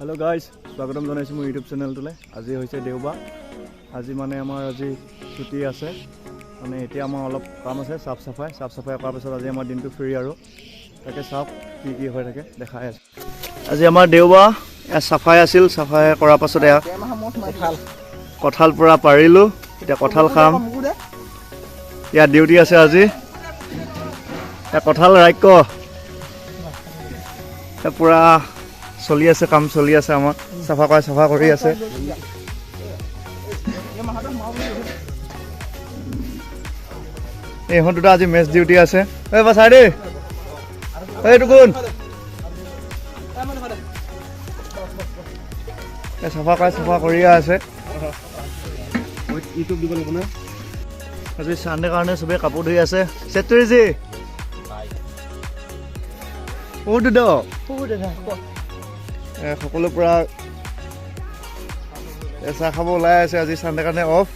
hello guys स्वागतम जनाइছো মোৰ YouTube চেনেলটোলে আজি হৈছে দেওবাৰ আজি মানে আমাৰ আজি ছুটি আছে মানে এতিয়া আমাৰ অলপ কাম আছে সাফ সাফাই কৰাৰ পিছত আজি আমাৰ দিনটো ফ্ৰী আৰু তাকে সাফ কি হৈ থাকে দেখাই আছে আজি আমাৰ দেওবাৰ সাফাই আছিল সাফাই কৰাৰ পাছত কঁঠাল পুৰা পাৰিলো এতিয়া কঁঠাল খাম ইয়া ডিউটি আছে আজি কঁঠাল ৰাইক পুৰা চলি আছে কাম চলি আছে আমাৰ সাফা কৰি আছে এই হন্তুটা আজি মেচ ডিউটি আছে এই বাছাই দে এইটো কোন এই সাফা কৰি আছে ইউটিউব দিব লাগিব না আজি সানডে কাৰণে সবে কাপোৰ ধুই আছে সেটৰিজি ওটো দ সকলো পুৰা চাহ খাব ওলাই আছে আজি সানডে কাৰণে অফ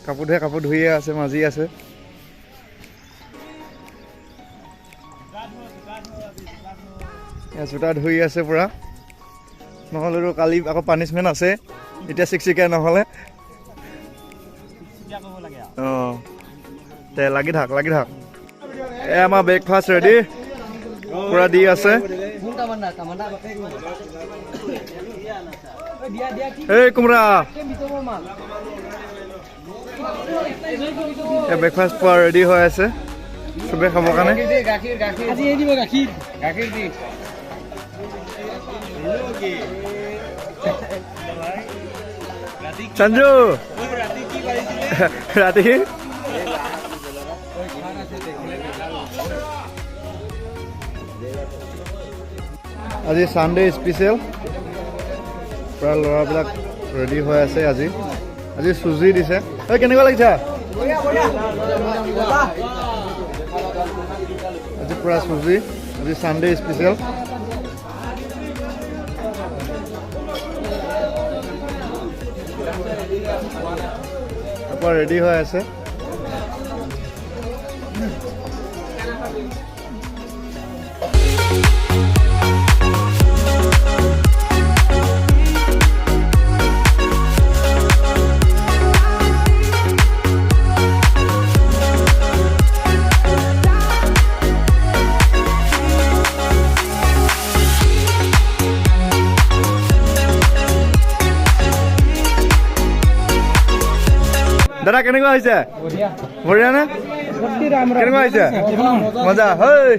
কাপোৰ ধুইয়ে আছে মাজি আছে জোতা ধুই আছে পুৰা নহ'লেতো কালি আকৌ পানিছমেণ্ট আছে এতিয়া চিকচিকিয়া নহ'লে অঁ তে লাগি থাক এই আমাৰ ব্ৰেকফাষ্ট ৰেডি পুৰা দি আছে এই কুমৰা ব্ৰেকফাষ্ট পুৰা ৰেডি হৈ আছে চবে খাবৰ কাৰণে সঞ্জু ৰাতি আজি সানডে স্পেচিয়েল পুৰা ল'ৰাবিলাক ৰেডি হৈ আছে আজি চুজি দিছে ঐ কেনেকুৱা লাগিছে আজি পুৰা চুজি আজি সানডে স্পেচিয়েল পুৰা ৰেডি হৈ আছে দাদা কেনেকুৱা হৈছে বঢ়িয়া নে কেনেকুৱা হৈছে মজা হয়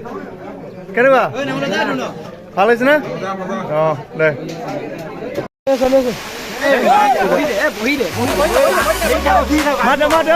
কেনেকুৱা ভাল হৈছে নে অঁ দে মাত